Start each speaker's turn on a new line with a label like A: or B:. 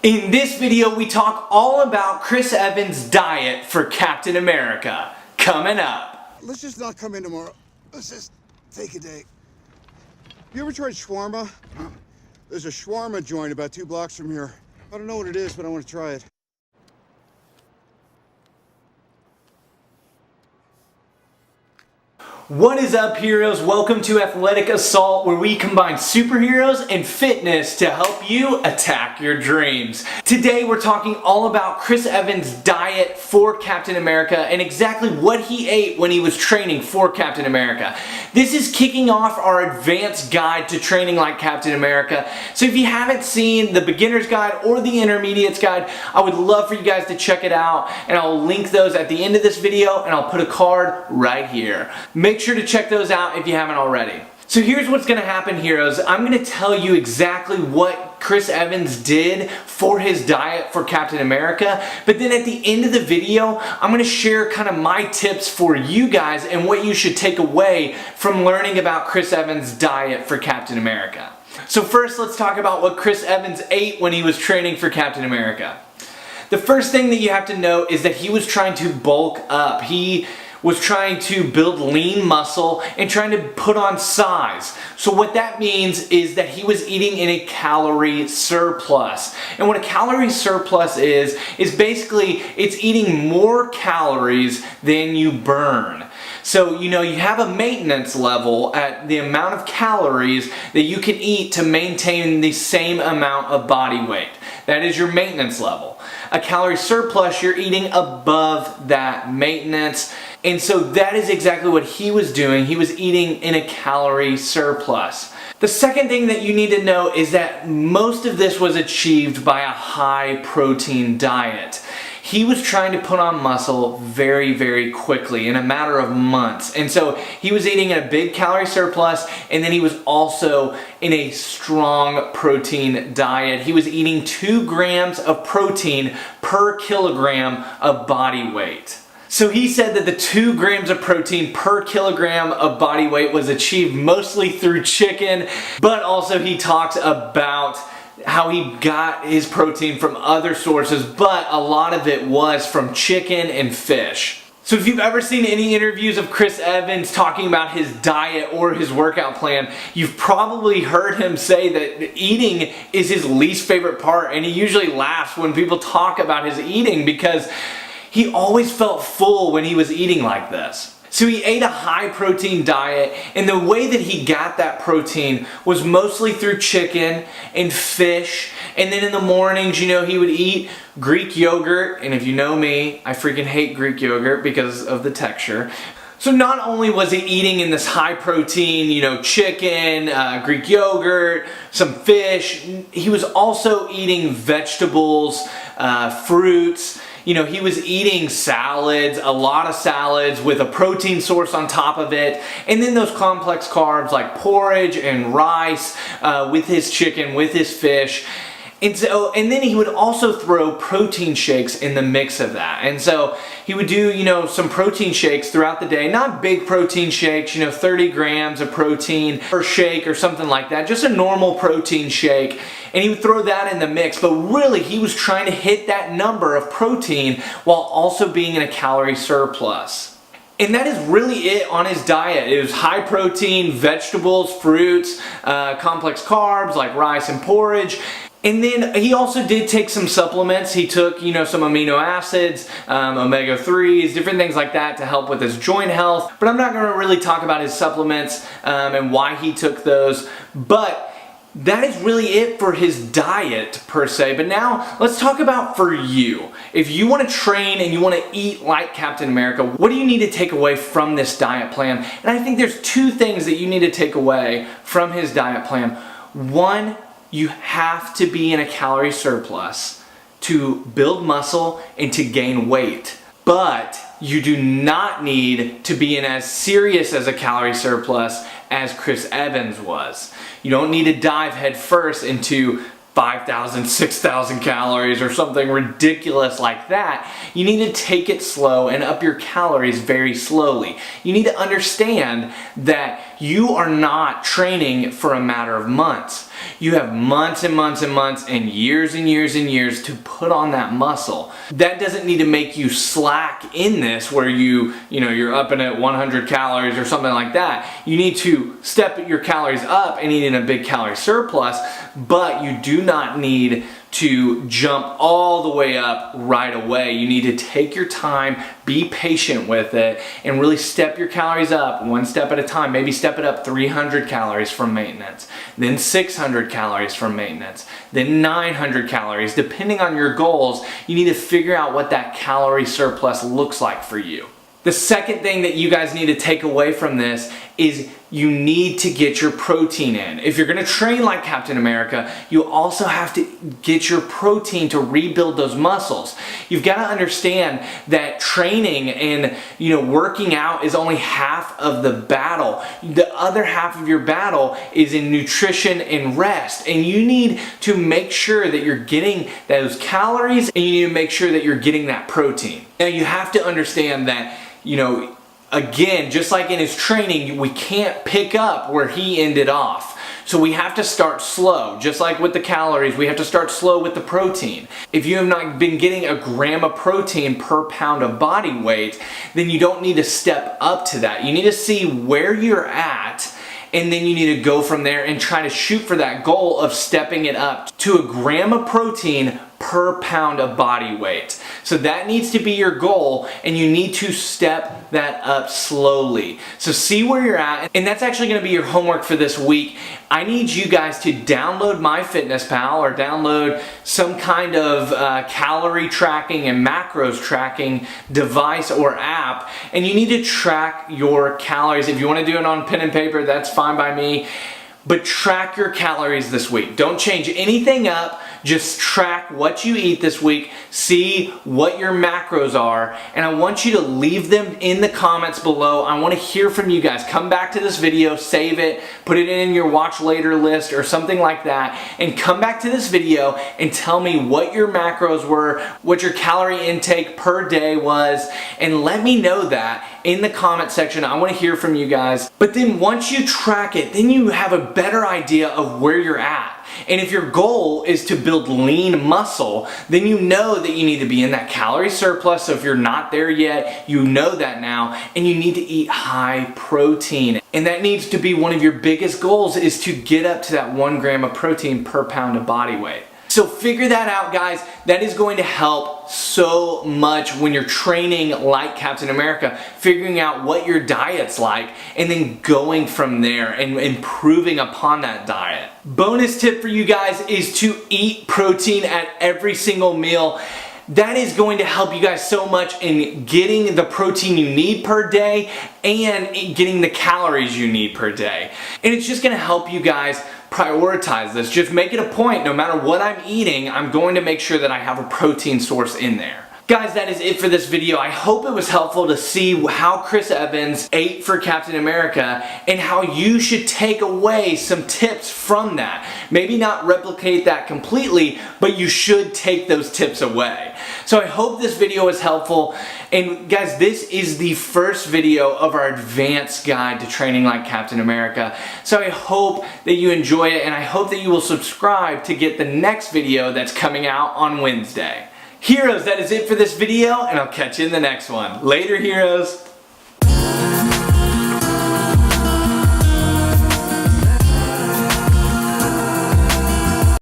A: In this video, we talk all about Chris Evans' diet for Captain America. Coming up.
B: Let's just not come in tomorrow. Let's just take a day. You ever tried shawarma? There's a shawarma joint about 2 blocks from here. I don't know what it is, but I want to try it.
A: What is up, heroes? Welcome to Athletic Assault, where we combine superheroes and fitness to help you attack your dreams. Today we're talking all about Chris Evans' diet for Captain America and exactly what he ate when he was training for Captain America. This is kicking off our advanced guide to training like Captain America. So if you haven't seen the beginner's guide or the intermediate's guide, I would love for you guys to check it out, and I'll link those at the end of this video, and I'll put a card right here. Make sure to check those out if you haven't already. So here's what's going to happen, heroes. I'm going to tell you exactly what Chris Evans did for his diet for Captain America, but then at the end of the video, I'm going to share kind of my tips for you guys and what you should take away from learning about Chris Evans' diet for Captain America. So first, let's talk about what Chris Evans ate when he was training for Captain America. The first thing that you have to know is that he was trying to bulk up. He was trying to build lean muscle and trying to put on size. So what that means is that he was eating in a calorie surplus. And what a calorie surplus is basically it's eating more calories than you burn. So, you have a maintenance level at the amount of calories that you can eat to maintain the same amount of body weight. That is your maintenance level. A calorie surplus, you're eating above that maintenance. And so that is exactly what he was doing. He was eating in a calorie surplus. The second thing that you need to know is that most of this was achieved by a high protein diet. He was trying to put on muscle very, very quickly in a matter of months. And so he was eating in a big calorie surplus, and then he was also in a strong protein diet. He was eating 2 grams of protein per kilogram of body weight. So he said that the 2 grams of protein per kilogram of body weight was achieved mostly through chicken, but also he talks about how he got his protein from other sources, but a lot of it was from chicken and fish. So if you've ever seen any interviews of Chris Evans talking about his diet or his workout plan, you've probably heard him say that eating is his least favorite part, and he usually laughs when people talk about his eating because he always felt full when he was eating like this. So he ate a high protein diet, and the way that he got that protein was mostly through chicken and fish, and then in the mornings, he would eat Greek yogurt, and if you know me, I freaking hate Greek yogurt because of the texture. So not only was he eating in this high protein, chicken, Greek yogurt, some fish, he was also eating vegetables, fruits. He was eating salads, a lot of salads with a protein source on top of it, and then those complex carbs like porridge and rice with his chicken, with his fish. And then he would also throw protein shakes in the mix of that. And so he would do, some protein shakes throughout the day. Not big protein shakes, 30 grams of protein per shake or something like that. Just a normal protein shake. And he would throw that in the mix. But really, he was trying to hit that number of protein while also being in a calorie surplus. And that is really it on his diet. It was high protein, vegetables, fruits, complex carbs like rice and porridge. And then he also did take some supplements. He took, some amino acids, omega-3s, different things like that to help with his joint health. But I'm not going to really talk about his supplements and why he took those. But that is really it for his diet per se. But now let's talk about for you. If you want to train and you want to eat like Captain America, what do you need to take away from this diet plan? And I think there's 2 things that you need to take away from his diet plan. One, you have to be in a calorie surplus to build muscle and to gain weight. But you do not need to be in as serious as a calorie surplus as Chris Evans was. You don't need to dive headfirst into 5,000, 6,000 calories or something ridiculous like that. You need to take it slow and up your calories very slowly. You need to understand that you are not training for a matter of months. You have months and months and months and years and years and years to put on that muscle. That doesn't need to make you slack in this where you're up in at 100 calories or something like that. You need to step your calories up and eat in a big calorie surplus, but you do not need to jump all the way up right away. You need to take your time, be patient with it, and really step your calories up one step at a time. Maybe step it up 300 calories from maintenance, then 600 calories from maintenance, then 900 calories. Depending on your goals, you need to figure out what that calorie surplus looks like for you. The second thing that you guys need to take away from this is you need to get your protein in. If you're gonna train like Captain America, you also have to get your protein to rebuild those muscles. You've got to understand that training and working out is only half of the battle. The other half of your battle is in nutrition and rest. And you need to make sure that you're getting those calories, and you need to make sure that you're getting that protein. Now you have to understand that, again, just like in his training, we can't pick up where he ended off. So we have to start slow. Just like with the calories, we have to start slow with the protein. If you have not been getting a gram of protein per pound of body weight, then you don't need to step up to that. You need to see where you're at, and then you need to go from there and try to shoot for that goal of stepping it up to a gram of protein per pound of body weight. So that needs to be your goal, and you need to step that up slowly. So see where you're at, and that's actually going to be your homework for this week. I need you guys to download MyFitnessPal or download some kind of calorie tracking and macros tracking device or app, and you need to track your calories. If you want to do it on pen and paper, that's fine by me. But track your calories this week. Don't change anything up. Just track what you eat this week. See what your macros are. And I want you to leave them in the comments below. I want to hear from you guys. Come back to this video, save it, put it in your watch later list or something like that. And come back to this video and tell me what your macros were, what your calorie intake per day was. And let me know that in the comment section. I want to hear from you guys. But then once you track it, then you have a better idea of where you're at. And if your goal is to build lean muscle, then you know that you need to be in that calorie surplus. So if you're not there yet, you know that now, and you need to eat high protein. And that needs to be one of your biggest goals, is to get up to that 1 gram of protein per pound of body weight. So figure that out, guys. That is going to help so much when you're training like Captain America, figuring out what your diet's like and then going from there and improving upon that diet. Bonus tip for you guys is to eat protein at every single meal. That is going to help you guys so much in getting the protein you need per day and getting the calories you need per day. And it's just going to help you guys prioritize this. Just make it a point, no matter what I'm eating, I'm going to make sure that I have a protein source in there. Guys, that is it for this video. I hope it was helpful to see how Chris Evans ate for Captain America and how you should take away some tips from that. Maybe not replicate that completely, but you should take those tips away. So I hope this video was helpful. And guys, this is the first video of our advanced guide to training like Captain America. So I hope that you enjoy it, and I hope that you will subscribe to get the next video that's coming out on Wednesday. Heroes, that is it for this video, and I'll catch you in the next one. Later, heroes.